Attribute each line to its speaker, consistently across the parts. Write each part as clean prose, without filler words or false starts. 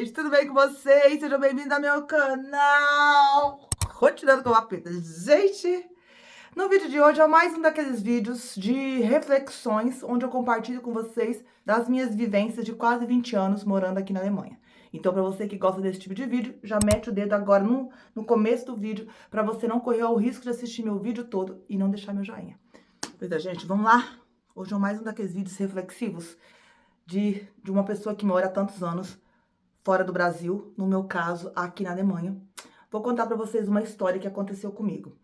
Speaker 1: gente? Tudo bem com vocês? Sejam bem-vindos ao meu canal. Continuando com a papita. Gente, no vídeo de hoje é mais um daqueles vídeos de reflexões, onde eu compartilho com vocês das minhas vivências de quase 20 anos morando aqui na Alemanha. Então, para você que gosta desse tipo de vídeo, já mete o dedo agora no começo do vídeo, para você não correr o risco de assistir meu vídeo todo e não deixar meu joinha. Pois é, gente, vamos lá? Hoje é mais um daqueles vídeos reflexivos de uma pessoa que mora há tantos anos fora do Brasil, no meu caso, aqui na Alemanha. Vou contar pra vocês uma história que aconteceu comigo.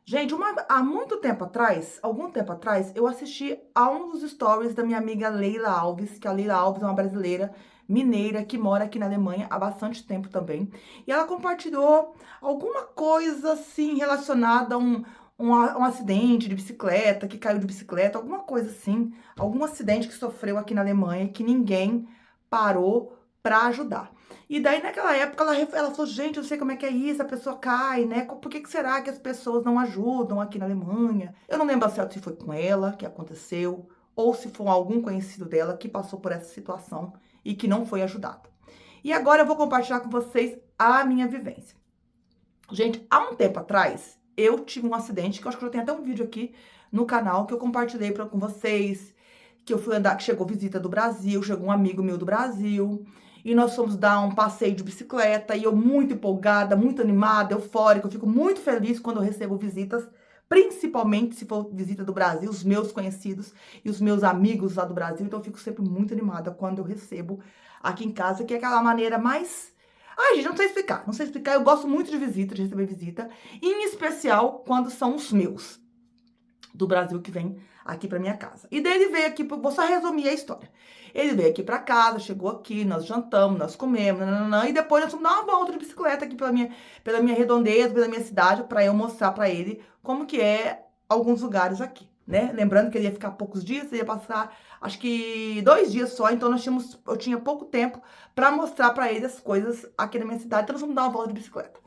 Speaker 1: Gente, há muito tempo atrás, algum tempo atrás, eu assisti a um dos stories da minha amiga Leila Alves, que a Leila Alves é uma brasileira mineira que mora aqui na Alemanha há bastante tempo também. E ela compartilhou alguma coisa assim relacionada a um acidente de bicicleta, que caiu de bicicleta, alguma coisa assim, algum acidente que sofreu aqui na Alemanha que ninguém parou pra ajudar. E daí, naquela época, ela falou, gente, eu sei como é que é isso, a pessoa cai, né? Por que será que as pessoas não ajudam aqui na Alemanha? Eu não lembro certo se foi com ela que aconteceu, ou se foi algum conhecido dela que passou por essa situação e que não foi ajudado. E agora eu vou compartilhar com vocês a minha vivência. Gente, há um tempo atrás, eu tive um acidente, que eu acho que eu tenho até um vídeo aqui no canal, que eu compartilhei com vocês, que eu fui andar, que chegou visita do Brasil, chegou um amigo meu do Brasil, e nós fomos dar um passeio de bicicleta, e eu muito empolgada, muito animada, eufórica, eu fico muito feliz quando eu recebo visitas, principalmente se for visita do Brasil, os meus conhecidos e os meus amigos lá do Brasil, então eu fico sempre muito animada quando eu recebo aqui em casa, que é aquela maneira mais... Ai, gente, não sei explicar, não sei explicar, eu gosto muito de visita, de receber visita, em especial quando são os meus do Brasil que vem aqui pra minha casa. E daí ele veio aqui, vou só resumir a história. Ele veio aqui pra casa, chegou aqui, nós jantamos, nós comemos, nananã, e depois nós fomos dar uma volta de bicicleta aqui pela minha redondeza, pela minha cidade, pra eu mostrar pra ele como que é alguns lugares aqui, né? Lembrando que ele ia ficar poucos dias, ele ia passar, acho que 2 dias só, então eu tinha pouco tempo pra mostrar pra ele as coisas aqui na minha cidade, então nós vamos dar uma volta de bicicleta.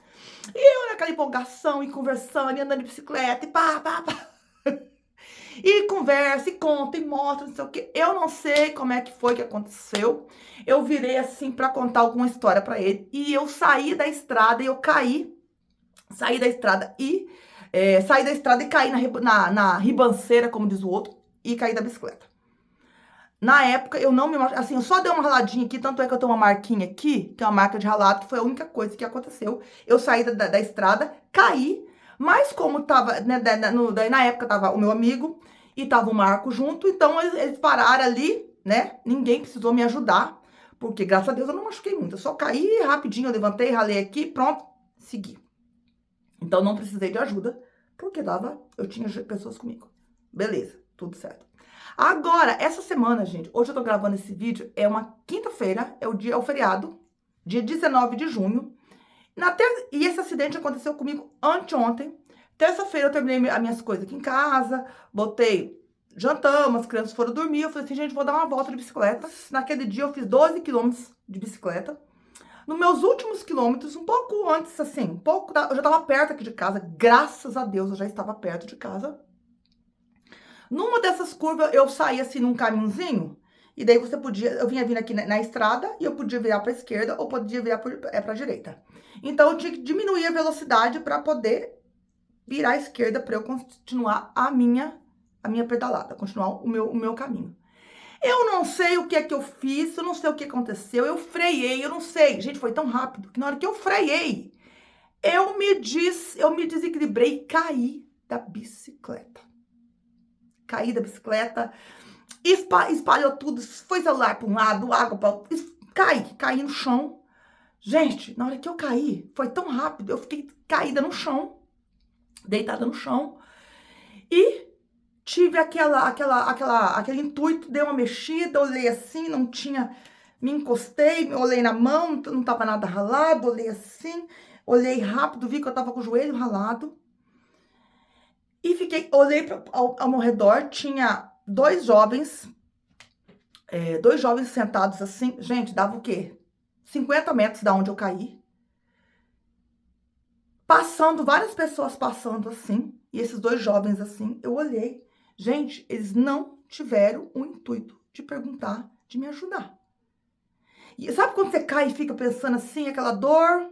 Speaker 1: E eu naquela empolgação, e conversando, e andando de bicicleta, e pá. E conversa, e conta, e mostra, não sei o quê. Eu não sei como é que foi que aconteceu. Eu virei assim pra contar alguma história pra ele. E eu saí da estrada e eu caí. Saí da estrada e caí na ribanceira, como diz o outro, e caí da bicicleta. Na época, eu não me... Assim, eu só dei uma raladinha aqui, tanto é que eu tenho uma marquinha aqui, que é uma marca de ralado, que foi a única coisa que aconteceu. Eu saí da estrada, caí, mas como tava, né, na época tava o meu amigo e tava o Marco junto, então eles pararam ali, né? Ninguém precisou me ajudar, porque graças a Deus eu não machuquei muito. Eu só caí rapidinho, eu levantei, ralei aqui, pronto, segui. Então não precisei de ajuda, porque eu tinha pessoas comigo. Beleza, tudo certo. Agora, essa semana, gente, hoje eu tô gravando esse vídeo, é uma quinta-feira, é o feriado, dia 19 de junho. E esse acidente aconteceu comigo anteontem. Terça-feira eu terminei as minhas coisas aqui em casa, jantamos, as crianças foram dormir. Eu falei assim, gente, vou dar uma volta de bicicleta. Naquele dia eu fiz 12 quilômetros de bicicleta. Nos meus últimos quilômetros, um pouco antes, assim, eu já tava perto aqui de casa, graças a Deus eu já estava perto de casa. Numa dessas curvas, eu saí assim num caminhozinho, e daí eu vinha vindo aqui na estrada, e eu podia virar pra esquerda, ou podia virar pra direita. Então, eu tinha que diminuir a velocidade pra poder virar à esquerda, pra eu continuar a minha pedalada, continuar o meu caminho. Eu não sei o que é que eu fiz, eu não sei o que aconteceu, eu freiei, eu não sei. Gente, foi tão rápido que na hora que eu freiei, eu me desequilibrei e caí da bicicleta. Caí da bicicleta, espalhou tudo, foi celular para um lado, água para outro, caí no chão. Gente, na hora que eu caí, foi tão rápido, eu fiquei caída no chão, deitada no chão, e tive aquele intuito, dei uma mexida, olhei assim, não tinha, me encostei, olhei na mão, não tava nada ralado, olhei assim, olhei rápido, vi que eu tava com o joelho ralado, e olhei ao meu redor, tinha dois jovens sentados assim, gente, dava o quê? 50 metros da onde eu caí. Várias pessoas passando assim, e esses dois jovens assim, eu olhei. Gente, eles não tiveram o intuito de perguntar, de me ajudar. E sabe quando você cai e fica pensando assim, aquela dor?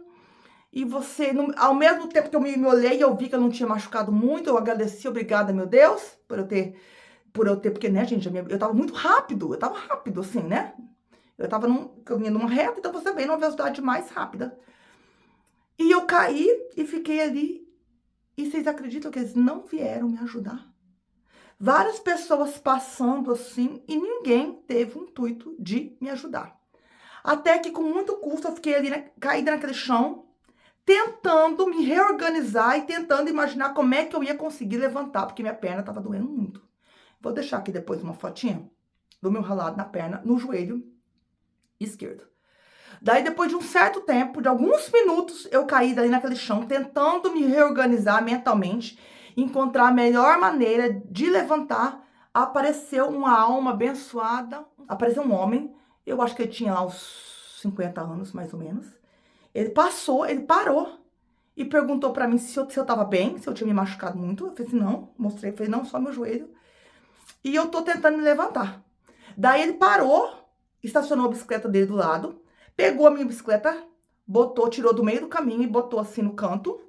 Speaker 1: E você, ao mesmo tempo que eu me olhei, eu vi que eu não tinha machucado muito, eu agradeci, obrigada, meu Deus, por eu ter, porque, né, gente, eu tava muito rápido, eu tava rápido, assim, né? Eu tava caminhando numa reta, então você vem numa velocidade mais rápida. E eu caí e fiquei ali. E vocês acreditam que eles não vieram me ajudar? Várias pessoas passando assim e ninguém teve o intuito de me ajudar. Até que com muito custo eu fiquei ali, né, caída naquele chão, tentando me reorganizar e tentando imaginar como é que eu ia conseguir levantar, porque minha perna estava doendo muito. Vou deixar aqui depois uma fotinha do meu ralado na perna, no joelho esquerdo. Daí, depois de um certo tempo, de alguns minutos, eu caí daí naquele chão, tentando me reorganizar mentalmente, encontrar a melhor maneira de levantar. Apareceu uma alma abençoada, apareceu um homem, eu acho que ele tinha lá uns 50 anos, mais ou menos. Ele parou e perguntou pra mim se eu tava bem, se eu tinha me machucado muito. Eu falei assim, não, mostrei, falei, não, só meu joelho. E eu tô tentando me levantar. Daí ele parou, estacionou a bicicleta dele do lado, pegou a minha bicicleta, tirou do meio do caminho e botou assim no canto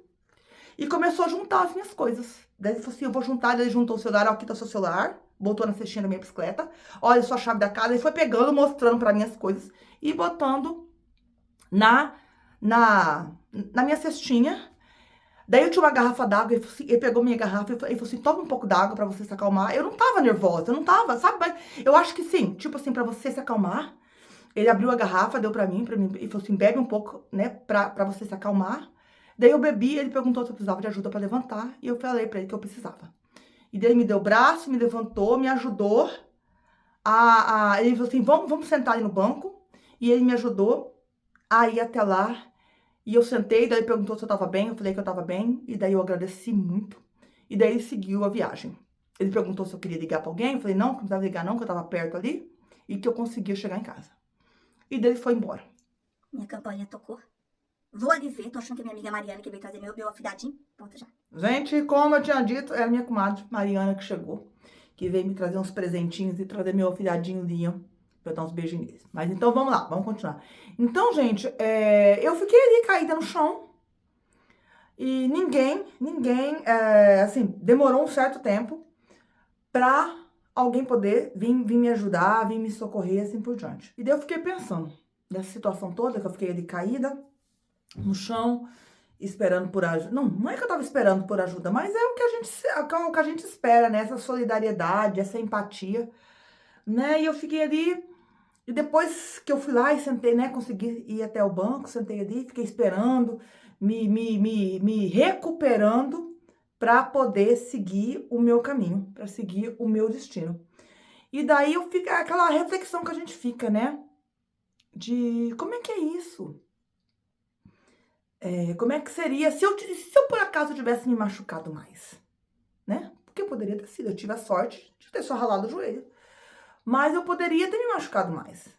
Speaker 1: e começou a juntar as minhas coisas. Daí ele falou assim, eu vou juntar, daí ele juntou o celular, ó, aqui tá seu celular, botou na cestinha da minha bicicleta, olha sua chave da casa, e foi pegando, mostrando pra mim as coisas e botando na, na minha cestinha. Daí eu tinha uma garrafa d'água, ele pegou minha garrafa e falou assim, toma um pouco d'água pra você se acalmar. Eu não tava nervosa, eu não tava, sabe? Mas eu acho que sim, tipo assim, pra você se acalmar. Ele abriu a garrafa, deu pra mim, e falou assim, bebe um pouco, né, pra você se acalmar. Daí eu bebi, ele perguntou se eu precisava de ajuda pra levantar, e eu falei pra ele que eu precisava. E daí ele me deu o braço, me levantou, me ajudou ele falou assim, vamos sentar ali no banco. E ele me ajudou a ir até lá. E eu sentei, daí ele perguntou se eu tava bem, eu falei que eu tava bem, e daí eu agradeci muito. E daí ele seguiu a viagem. Ele perguntou se eu queria ligar pra alguém, eu falei, não, não precisava ligar não, que eu tava perto ali, e que eu conseguia chegar em casa. E daí ele foi embora.
Speaker 2: Minha campainha tocou. Vou ali ver, tô achando que é minha amiga Mariana que veio trazer meu afilhadinho. Pronto já.
Speaker 1: Gente, como eu tinha dito, é a minha comadre Mariana que chegou, que veio me trazer uns presentinhos e trazer meu afilhadinho Liam pra eu dar uns beijinhos neles. Mas então vamos lá, vamos continuar. Então, gente, eu fiquei ali caída no chão e ninguém, assim, demorou um certo tempo pra alguém poder vir me ajudar, vir me socorrer, assim por diante. E daí eu fiquei pensando nessa situação toda, que eu fiquei ali caída no chão, esperando por ajuda. Não é que eu tava esperando por ajuda, mas é o que a gente espera, né? Essa solidariedade, essa empatia, né? E eu fiquei ali, e depois que eu fui lá e sentei, né? Consegui ir até o banco, sentei ali, fiquei esperando, me recuperando para poder seguir o meu caminho, para seguir o meu destino. E daí eu fico, aquela reflexão que a gente fica, né? De como é que é isso? Como é que seria se eu por acaso tivesse me machucado mais, né? Porque poderia ter sido, eu tive a sorte de ter só ralado o joelho, mas eu poderia ter me machucado mais,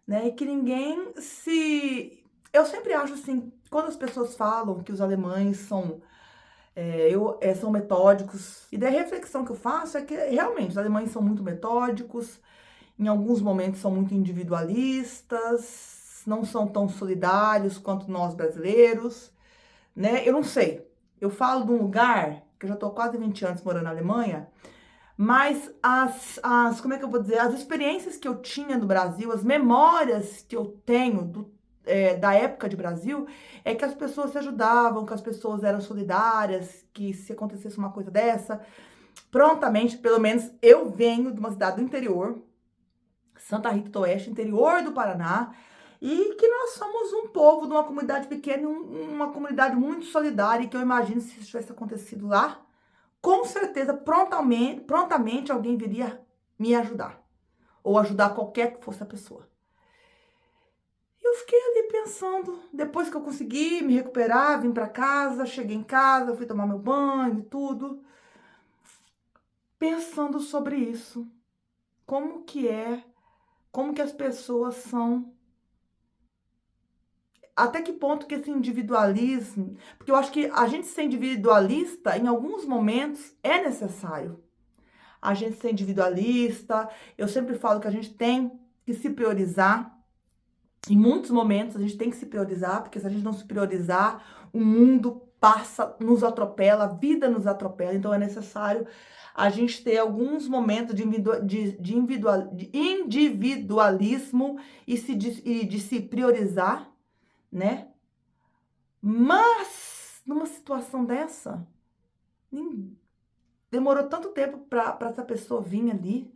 Speaker 1: né? E que ninguém se... Eu sempre acho assim, quando as pessoas falam que os alemães são metódicos, e daí a reflexão que eu faço é que realmente os alemães são muito metódicos, em alguns momentos são muito individualistas, não são tão solidários quanto nós brasileiros, né? Eu não sei. Eu falo de um lugar que eu já tô há quase 20 anos morando na Alemanha, mas como é que eu vou dizer? As experiências que eu tinha no Brasil, as memórias que eu tenho da época de Brasil, é que as pessoas se ajudavam, que as pessoas eram solidárias, que se acontecesse uma coisa dessa, prontamente, pelo menos eu venho de uma cidade do interior, Santa Rita do Oeste, interior do Paraná, e que nós somos um povo de uma comunidade pequena, uma comunidade muito solidária, e que eu imagino se isso tivesse acontecido lá, com certeza, prontamente alguém viria me ajudar, ou ajudar qualquer que fosse a pessoa. Eu fiquei ali pensando, depois que eu consegui me recuperar, vim pra casa, cheguei em casa, fui tomar meu banho e tudo, pensando sobre isso, como que as pessoas são, até que ponto que esse individualismo, porque eu acho que a gente ser individualista, em alguns momentos, é necessário. A gente ser individualista, eu sempre falo que a gente tem que se priorizar, Em muitos momentos a gente tem que se priorizar, porque se a gente não se priorizar, o mundo passa, nos atropela, a vida nos atropela. Então é necessário a gente ter alguns momentos de individualismo e de se priorizar, né? Mas numa situação dessa, demorou tanto tempo para essa pessoa vir ali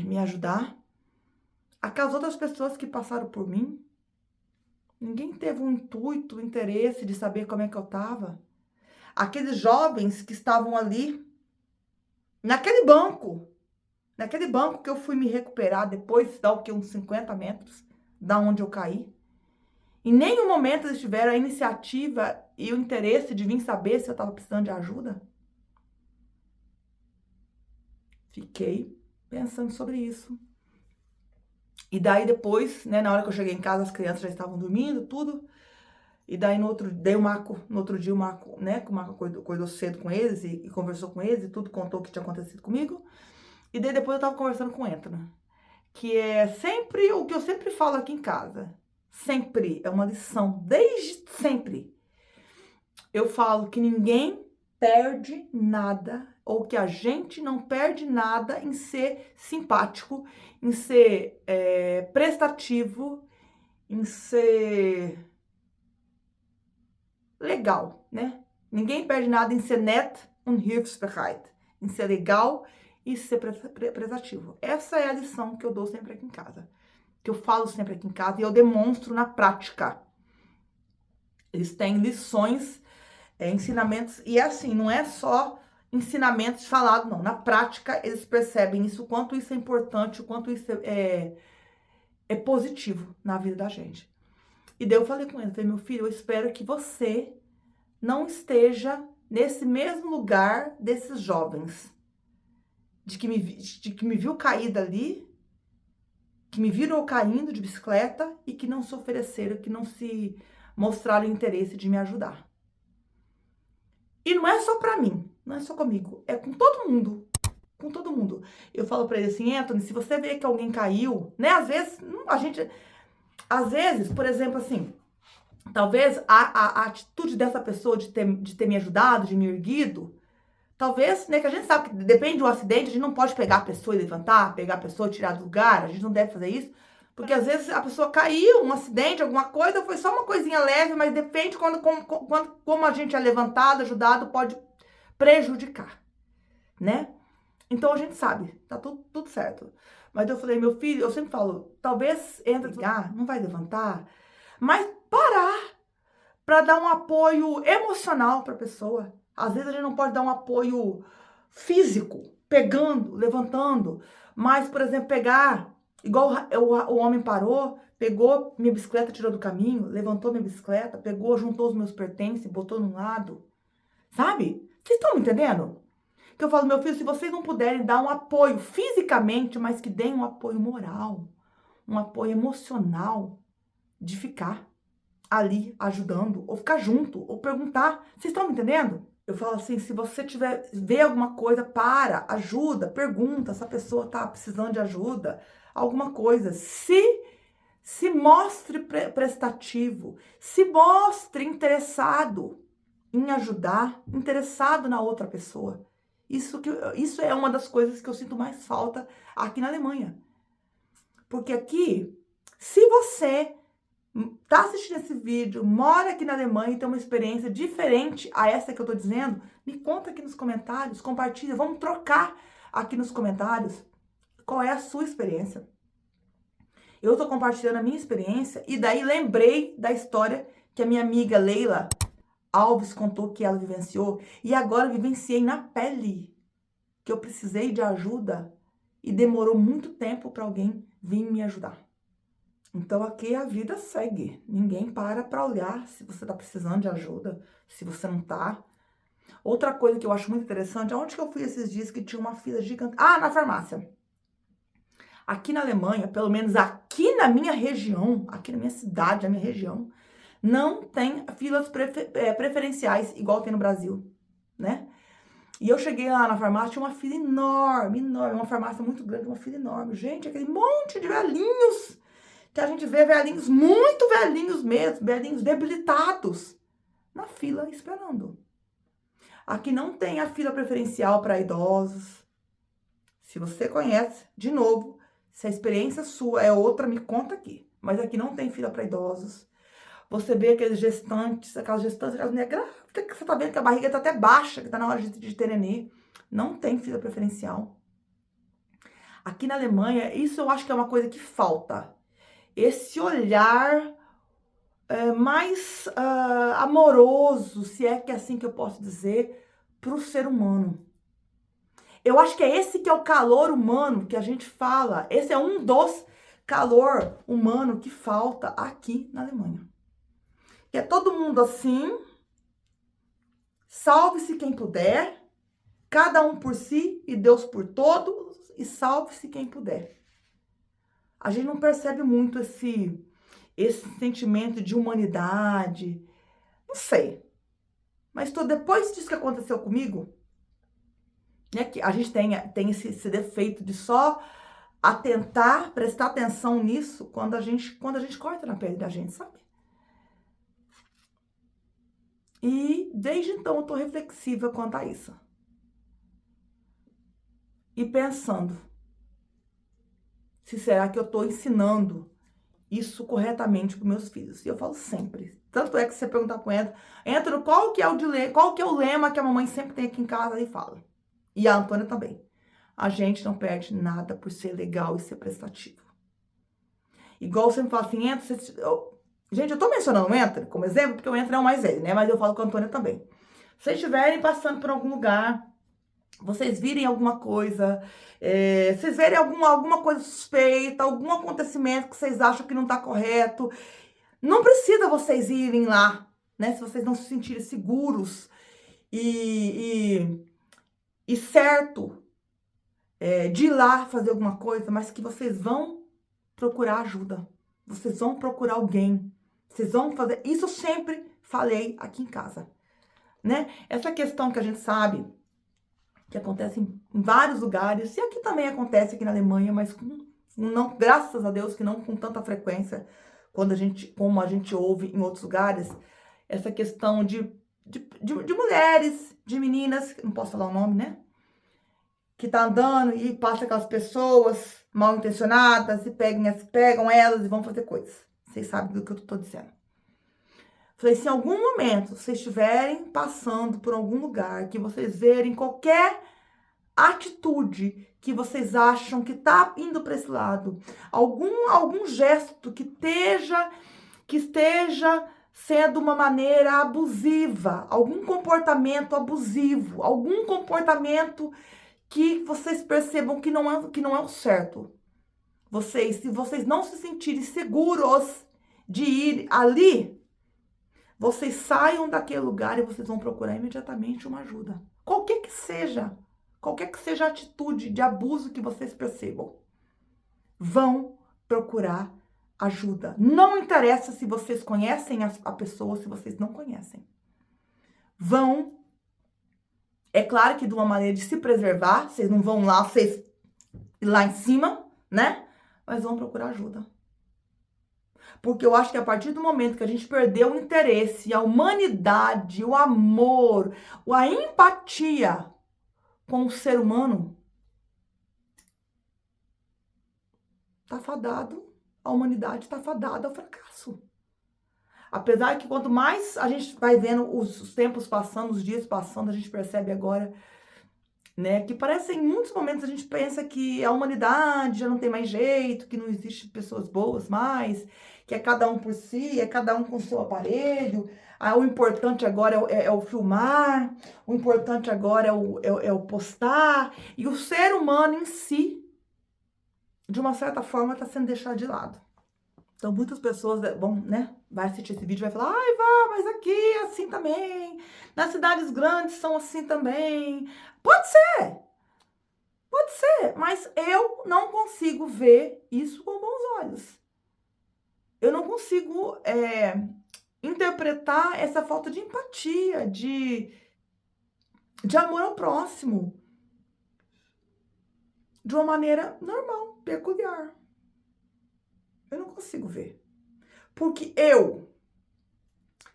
Speaker 1: me ajudar. Aquelas outras pessoas que passaram por mim, ninguém teve um intuito, um interesse de saber como é que eu tava. Aqueles jovens que estavam ali, naquele banco que eu fui me recuperar depois, dá o que, uns 50 metros da onde eu caí. Em nenhum momento eles tiveram a iniciativa e o interesse de vir saber se eu estava precisando de ajuda. Fiquei pensando sobre isso. E daí depois, né, na hora que eu cheguei em casa, as crianças já estavam dormindo, tudo. E daí no outro dia o Marco, né, que o Marco acordou cedo com eles e conversou com eles e tudo, contou o que tinha acontecido comigo. E daí depois eu tava conversando com o Anthony, que é sempre o que eu sempre falo aqui em casa. Sempre, é uma lição, desde sempre. Eu falo que ninguém perde nada, ou que a gente não perde nada em ser simpático, em ser prestativo, em ser legal, né? Ninguém perde nada em ser nett und hilfsbereit, em ser legal e ser prestativo. Essa é a lição que eu dou sempre aqui em casa, que eu falo sempre aqui em casa e eu demonstro na prática. Eles têm lições, ensinamentos, e assim, não é só ensinamentos falados, não. Na prática, eles percebem isso, o quanto isso é importante, o quanto isso é positivo na vida da gente. E daí eu falei com ele, falei, meu filho, eu espero que você não esteja nesse mesmo lugar desses jovens, de que me viu cair dali, que me viram caindo de bicicleta e que não se ofereceram, que não se mostraram interesse de me ajudar. E não é só pra mim, não é só comigo, é com todo mundo. Com todo mundo. Eu falo pra ele assim, Anthony, se você vê que alguém caiu, né? Às vezes, por exemplo, assim, talvez a atitude dessa pessoa de ter me ajudado, de me erguido, talvez, né, que a gente sabe que depende do acidente, a gente não pode pegar a pessoa e levantar, pegar a pessoa e tirar do lugar, a gente não deve fazer isso, porque às vezes a pessoa caiu, um acidente, alguma coisa, foi só uma coisinha leve, mas depende como a gente é levantado, ajudado, pode prejudicar, né? Então a gente sabe, tá tudo certo. Mas eu falei, meu filho, eu sempre falo, talvez entra ligar, não vai levantar, mas parar para dar um apoio emocional para a pessoa. Às vezes a gente não pode dar um apoio físico, pegando, levantando, mas, por exemplo, pegar, igual o homem parou, pegou minha bicicleta, tirou do caminho, levantou minha bicicleta, pegou, juntou os meus pertences, botou num lado, sabe? Vocês estão me entendendo? Que eu falo, meu filho, se vocês não puderem dar um apoio fisicamente, mas que deem um apoio moral, um apoio emocional, de ficar ali ajudando, ou ficar junto, ou perguntar. Vocês estão me entendendo? Eu falo assim, se você vê alguma coisa, ajuda, pergunta se a pessoa tá precisando de ajuda, alguma coisa. Se mostre prestativo, se mostre interessado em ajudar, interessado na outra pessoa. Isso é uma das coisas que eu sinto mais falta aqui na Alemanha. Porque aqui, se você tá assistindo esse vídeo, mora aqui na Alemanha e tem uma experiência diferente a essa que eu tô dizendo, me conta aqui nos comentários, compartilha, vamos trocar aqui nos comentários qual é a sua experiência. Eu tô compartilhando a minha experiência e daí lembrei da história que a minha amiga Leila Alves contou que ela vivenciou e agora vivenciei na pele que eu precisei de ajuda e demorou muito tempo para alguém vir me ajudar. Então aqui a vida segue, ninguém para olhar se você tá precisando de ajuda, se você não tá. Outra coisa que eu acho muito interessante, aonde que eu fui esses dias que tinha uma fila gigante? Ah, na farmácia. Aqui na Alemanha, pelo menos aqui na minha região, aqui na minha cidade, na minha região, não tem filas preferenciais igual tem no Brasil, né? E eu cheguei lá na farmácia, tinha uma fila enorme, enorme, uma farmácia muito grande, uma fila enorme. Gente, aquele monte de velhinhos, que a gente vê velhinhos, muito velhinhos mesmo, velhinhos debilitados, na fila esperando. Aqui não tem a fila preferencial para idosos. Se você conhece, de novo, se a experiência sua é outra, me conta aqui. Mas aqui não tem fila para idosos. Você vê aqueles gestantes, aquelas mulheres grávidas, que você tá vendo que a barriga tá até baixa, que tá na hora de ter nenê. Não tem fila preferencial. Aqui na Alemanha, isso eu acho que é uma coisa que falta. Esse olhar mais amoroso, se é que é assim que eu posso dizer, pro ser humano. Eu acho que é esse que é o calor humano que a gente fala. Esse é um dos calor humano que falta aqui na Alemanha. Que é todo mundo assim, salve-se quem puder, cada um por si e Deus por todos, e salve-se quem puder. A gente não percebe muito esse sentimento de humanidade, não sei. Mas depois disso que aconteceu comigo, né, que a gente tem esse defeito de só atentar, prestar atenção nisso quando a gente corta na pele da gente, sabe? E desde então eu tô reflexiva quanto a isso. E pensando, se será que eu tô ensinando isso corretamente para meus filhos? E eu falo sempre. Tanto é que se você perguntar pro Êntoro, qual que é o lema que a mamãe sempre tem aqui em casa e fala. E a Antônia também. A gente não perde nada por ser legal e ser prestativo. Igual você me fala assim, gente, eu tô mencionando o Êntoro como exemplo, porque o Êntoro é o mais velho, né? Mas eu falo com a Antônia também. Se vocês estiverem passando por algum lugar, vocês virem alguma coisa, vocês verem alguma coisa suspeita, algum acontecimento que vocês acham que não tá correto, não precisa vocês irem lá, né? Se vocês não se sentirem seguros e certo de ir lá fazer alguma coisa, mas que vocês vão procurar ajuda. Vocês vão procurar alguém. Vocês vão fazer. Isso eu sempre falei aqui em casa, né? Essa questão que a gente sabe que acontece em vários lugares, e aqui também acontece aqui na Alemanha, mas não, graças a Deus que não com tanta frequência como a gente ouve em outros lugares, essa questão de mulheres, de meninas, não posso falar o nome, né? Que tá andando e passa aquelas pessoas mal intencionadas e pegam elas e vão fazer coisas. Vocês sabem do que eu tô dizendo. Falei, se em algum momento vocês estiverem passando por algum lugar, que vocês verem qualquer atitude que vocês acham que tá indo para esse lado, algum gesto que esteja sendo uma maneira abusiva, algum comportamento abusivo, algum comportamento que vocês percebam que não é o certo. Se vocês não se sentirem seguros de ir ali, vocês saiam daquele lugar e vocês vão procurar imediatamente uma ajuda. Qualquer que seja a atitude de abuso que vocês percebam, vão procurar ajuda. Não interessa se vocês conhecem a pessoa ou se vocês não conhecem. Vão. É claro que de uma maneira de se preservar, vocês não vão lá, vocês lá em cima, né? Mas vão procurar ajuda. Porque eu acho que a partir do momento que a gente perdeu o interesse, a humanidade, o amor, a empatia com o ser humano, tá fadado, a humanidade tá fadada ao fracasso. Apesar que quanto mais a gente vai vendo os tempos passando, os dias passando, a gente percebe agora, né, que parece em muitos momentos a gente pensa que a humanidade já não tem mais jeito, que não existe pessoas boas mais, que é cada um por si, é cada um com o seu aparelho, o importante agora é o filmar, o importante agora é o postar, e o ser humano em si, de uma certa forma, está sendo deixado de lado. Então, muitas pessoas vão, né, vai assistir esse vídeo e vai falar, ai, Vá, mas aqui é assim também, nas cidades grandes são assim também. Pode ser, mas eu não consigo ver isso com bons olhos. Eu não consigo interpretar essa falta de empatia, de de amor ao próximo, de uma maneira normal, peculiar. Eu não consigo ver. Porque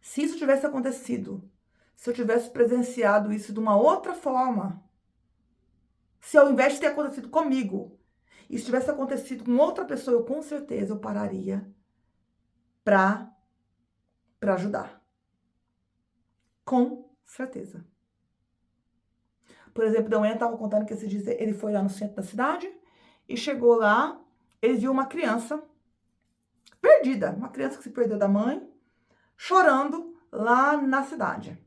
Speaker 1: se isso tivesse acontecido, se eu tivesse presenciado isso de uma outra forma, se ao invés de ter acontecido comigo, isso tivesse acontecido com outra pessoa, eu com certeza eu pararia para ajudar. Com certeza. Por exemplo, Deuena estava contando que esse dia ele foi lá no centro da cidade e chegou lá, ele viu uma criança perdida, uma criança que se perdeu da mãe, chorando lá na cidade.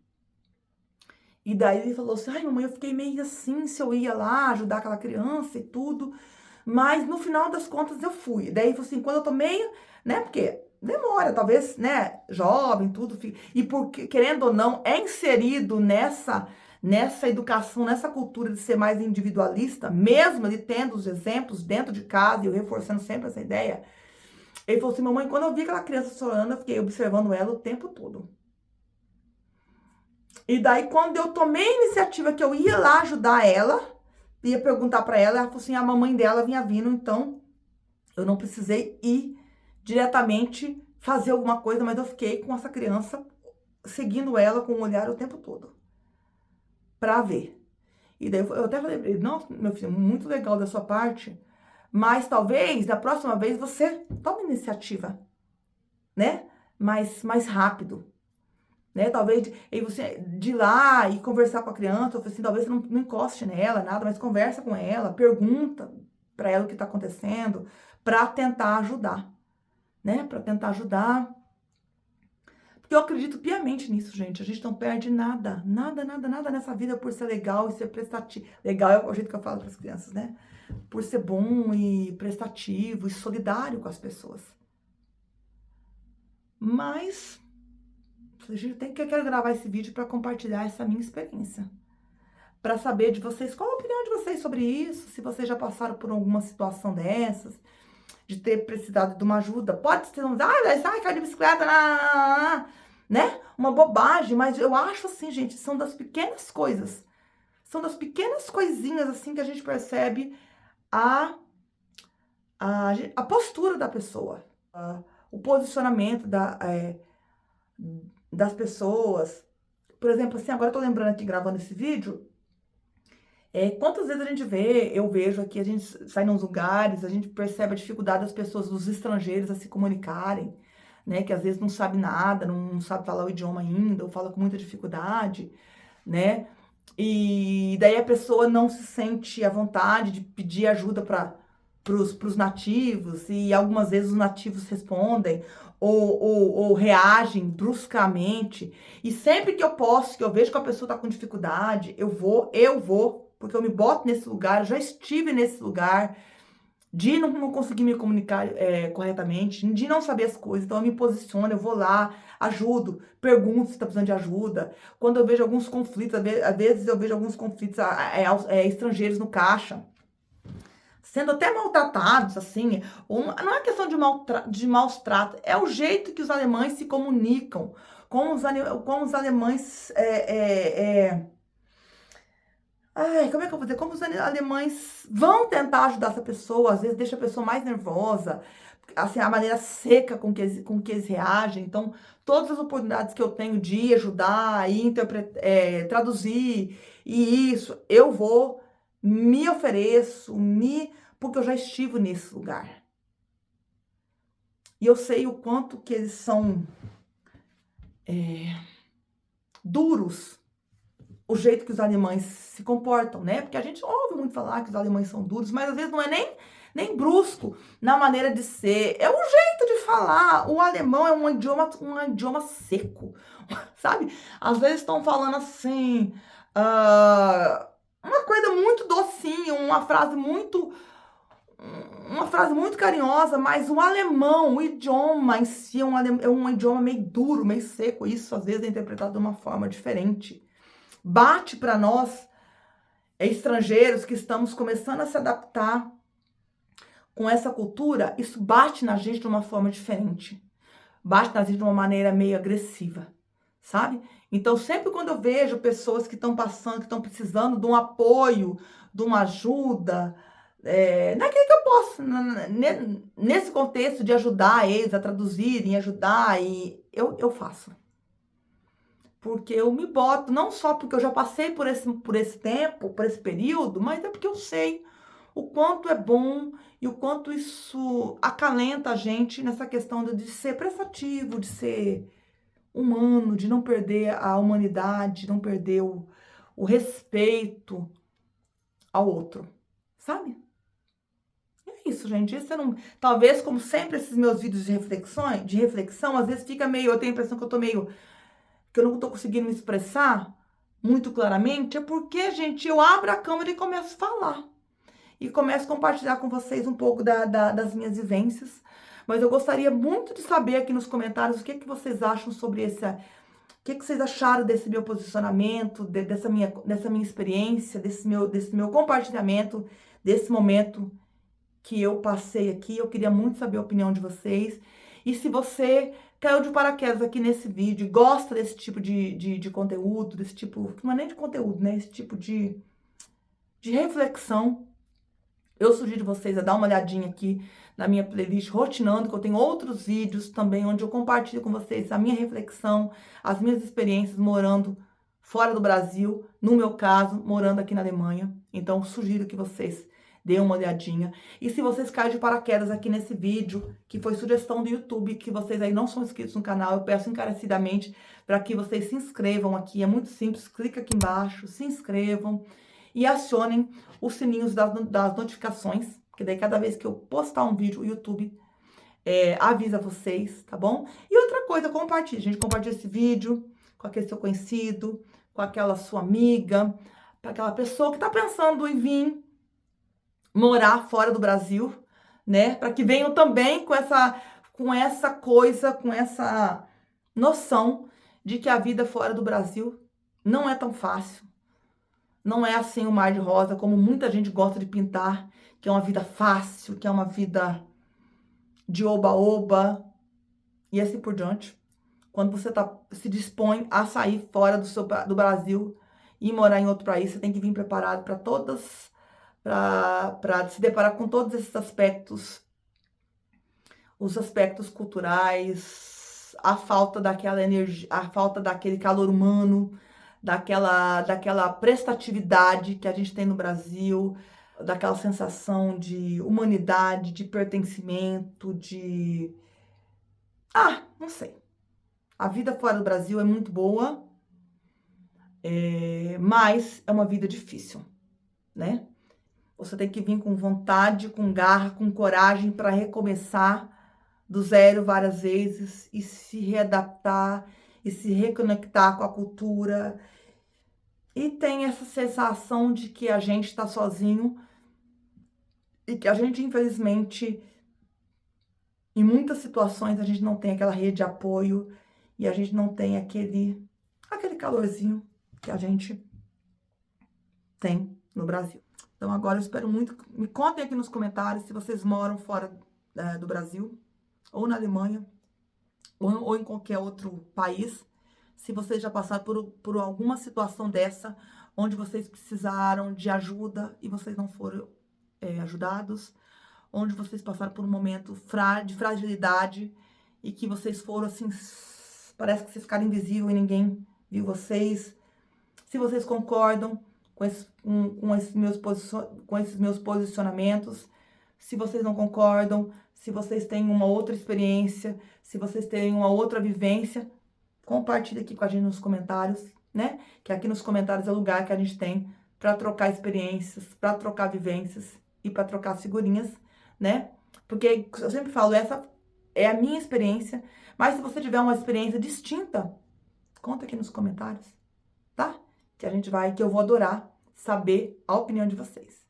Speaker 1: E daí ele falou assim, ai mamãe, eu fiquei meio assim, se eu ia lá ajudar aquela criança e tudo, mas no final das contas eu fui. Daí ele falou assim, quando eu tô meio, né, porque demora, talvez, né, jovem, tudo, e porque, querendo ou não, é inserido nessa educação, nessa cultura de ser mais individualista, mesmo ele tendo os exemplos dentro de casa, e eu reforçando sempre essa ideia. Ele falou assim, mamãe, quando eu vi aquela criança chorando, eu fiquei observando ela o tempo todo. E daí, quando eu tomei a iniciativa que eu ia lá ajudar ela, ia perguntar pra ela, ela falou assim, a mamãe dela vinha vindo, então eu não precisei ir diretamente fazer alguma coisa, mas eu fiquei com essa criança, seguindo ela com o olhar o tempo todo, pra ver. E daí eu até falei, nossa, meu filho, muito legal da sua parte, mas talvez, da próxima vez, você tome iniciativa, né? Mais rápido. Né? Talvez você de ir lá e conversar com a criança, assim, talvez você não encoste nela, nada, mas conversa com ela, pergunta para ela o que está acontecendo, para tentar ajudar, né? Para tentar ajudar. Porque eu acredito piamente nisso, gente. A gente não perde nada, nada, nada, nada nessa vida por ser legal e ser prestativo. Legal é o jeito que eu falo para as crianças, né? Por ser bom e prestativo e solidário com as pessoas. Mas eu quero gravar esse vídeo para compartilhar essa minha experiência. Para saber de vocês, qual a opinião de vocês sobre isso, se vocês já passaram por alguma situação dessas, de ter precisado de uma ajuda. Pode ser, cai de bicicleta, né? Uma bobagem, mas eu acho assim, gente, são das pequenas coisas. São das pequenas coisinhas assim que a gente percebe a postura da pessoa, o posicionamento das pessoas. Por exemplo, assim, agora eu tô lembrando aqui, gravando esse vídeo, quantas vezes eu vejo aqui, a gente sai nos lugares, a gente percebe a dificuldade das pessoas, dos estrangeiros a se comunicarem, né, que às vezes não sabe nada, não sabe falar o idioma ainda, ou fala com muita dificuldade, né, e daí a pessoa não se sente à vontade de pedir ajuda para os nativos, e algumas vezes os nativos respondem, ou reagem bruscamente, e sempre que eu posso, que eu vejo que a pessoa está com dificuldade, eu vou, porque eu me boto nesse lugar, eu já estive nesse lugar, de não conseguir me comunicar corretamente, de não saber as coisas, então eu me posiciono, eu vou lá, ajudo, pergunto se está precisando de ajuda. Quando eu vejo alguns conflitos, às vezes eu vejo alguns conflitos, estrangeiros no caixa, sendo até maltratados, assim, não é questão de maus tratos, é o jeito que os alemães se comunicam, como os alemães, como é que eu vou dizer? Como os alemães vão tentar ajudar essa pessoa, às vezes deixa a pessoa mais nervosa, assim, a maneira seca com que eles reagem. Então, todas as oportunidades que eu tenho de ajudar, e traduzir, e isso, eu vou, me ofereço, porque eu já estive nesse lugar. E eu sei o quanto que eles são duros, o jeito que os alemães se comportam, né? Porque a gente ouve muito falar que os alemães são duros, mas às vezes não é nem brusco na maneira de ser, é o jeito de falar. O alemão é um idioma seco, sabe? Às vezes estão falando assim, uma coisa muito docinha, uma frase muito carinhosa, mas o alemão, o idioma em si é um idioma meio duro, meio seco. Isso às vezes é interpretado de uma forma diferente. Bate para nós, estrangeiros que estamos começando a se adaptar com essa cultura, isso bate na gente de uma forma diferente. Bate na gente de uma maneira meio agressiva, sabe? Então, sempre quando eu vejo pessoas que estão passando, que estão precisando de um apoio, de uma ajuda, naquilo que eu posso, nesse contexto de ajudar eles a traduzirem, ajudar, e eu faço. Porque eu me boto, não só porque eu já passei por esse tempo, por esse período, mas é porque eu sei o quanto é bom e o quanto isso acalenta a gente nessa questão de ser prestativo, de ser humano, de não perder a humanidade, de não perder o respeito ao outro, sabe? E é isso, gente. Isso eu não, talvez, como sempre, esses meus vídeos de reflexão, às vezes fica meio, eu tenho a impressão que eu tô meio, que eu não tô conseguindo me expressar muito claramente, é porque, gente, eu abro a câmera e começo a falar. E começo a compartilhar com vocês um pouco das minhas vivências. Mas eu gostaria muito de saber aqui nos comentários o que que vocês acham sobre esse. O que que vocês acharam desse meu posicionamento, dessa minha experiência, desse meu compartilhamento, desse momento que eu passei aqui? Eu queria muito saber a opinião de vocês. E se você caiu de paraquedas aqui nesse vídeo, gosta desse tipo de conteúdo, desse tipo, não é nem de conteúdo, né? Esse tipo de reflexão, eu sugiro vocês a dar uma olhadinha aqui na minha playlist Rotinando, que eu tenho outros vídeos também, onde eu compartilho com vocês a minha reflexão, as minhas experiências morando fora do Brasil, no meu caso, morando aqui na Alemanha. Então, sugiro que vocês deem uma olhadinha. E se vocês caem de paraquedas aqui nesse vídeo, que foi sugestão do YouTube, que vocês aí não são inscritos no canal, eu peço encarecidamente para que vocês se inscrevam aqui. É muito simples, clica aqui embaixo, se inscrevam e acionem os sininhos das notificações, porque daí cada vez que eu postar um vídeo, o YouTube avisa vocês, tá bom? E outra coisa, compartilhe, gente, compartilhe esse vídeo com aquele seu conhecido, com aquela sua amiga, para aquela pessoa que tá pensando em vir morar fora do Brasil, né? Para que venham também com essa noção de que a vida fora do Brasil não é tão fácil. Não é assim o mar de rosa, como muita gente gosta de pintar, que é uma vida fácil, que é uma vida de oba-oba, e assim por diante. Quando você se dispõe a sair fora do Brasil e morar em outro país, você tem que vir preparado para se deparar com todos esses aspectos, os aspectos culturais, a falta daquela energia, a falta daquele calor humano, daquela prestatividade que a gente tem no Brasil, daquela sensação de humanidade, de pertencimento, não sei. A vida fora do Brasil é muito boa, mas é uma vida difícil, né? Você tem que vir com vontade, com garra, com coragem para recomeçar do zero várias vezes e se readaptar e se reconectar com a cultura. E tem essa sensação de que a gente está sozinho e que a gente, infelizmente, em muitas situações, a gente não tem aquela rede de apoio e a gente não tem aquele calorzinho que a gente tem no Brasil. Então, agora eu espero muito. Me contem aqui nos comentários se vocês moram fora do Brasil, ou na Alemanha, ou em qualquer outro país. Se vocês já passaram por alguma situação dessa, onde vocês precisaram de ajuda e vocês não foram ajudados, onde vocês passaram por um momento de fragilidade e que vocês foram assim, parece que vocês ficaram invisíveis e ninguém viu vocês. Se vocês concordam com esses meus posicionamentos, se vocês não concordam, se vocês têm uma outra experiência, se vocês têm uma outra vivência, compartilha aqui com a gente nos comentários, né? Que aqui nos comentários é o lugar que a gente tem para trocar experiências, para trocar vivências e para trocar figurinhas, né? Porque eu sempre falo, essa é a minha experiência, mas se você tiver uma experiência distinta, conta aqui nos comentários, tá? Que eu vou adorar saber a opinião de vocês.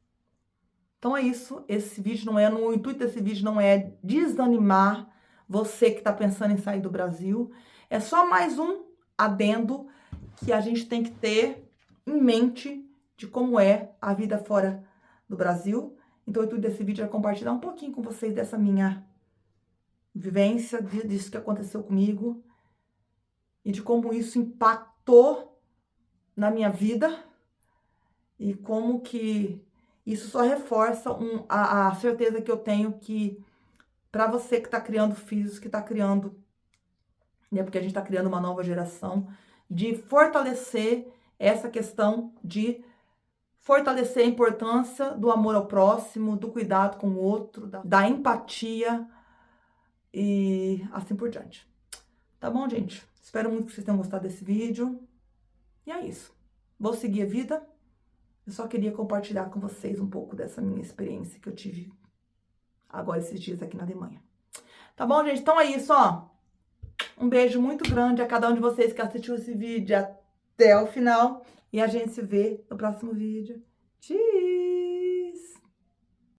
Speaker 1: Então é isso, o intuito desse vídeo não é desanimar você que está pensando em sair do Brasil, é só mais um adendo que a gente tem que ter em mente de como é a vida fora do Brasil. Então o intuito desse vídeo é compartilhar um pouquinho com vocês dessa minha vivência, disso que aconteceu comigo. e de como isso impactou na minha vida e como que isso só reforça a certeza que eu tenho que para você que está criando filhos, que está criando, né, porque a gente está criando uma nova geração, de fortalecer essa questão de fortalecer a importância do amor ao próximo, do cuidado com o outro, da empatia e assim por diante. Tá bom, gente? Espero muito que vocês tenham gostado desse vídeo. E é isso. Vou seguir a vida. Eu só queria compartilhar com vocês um pouco dessa minha experiência que eu tive agora esses dias aqui na Alemanha. Tá bom, gente? Então é isso, ó. Um beijo muito grande a cada um de vocês que assistiu esse vídeo até o final. E a gente se vê no próximo vídeo. Tchau!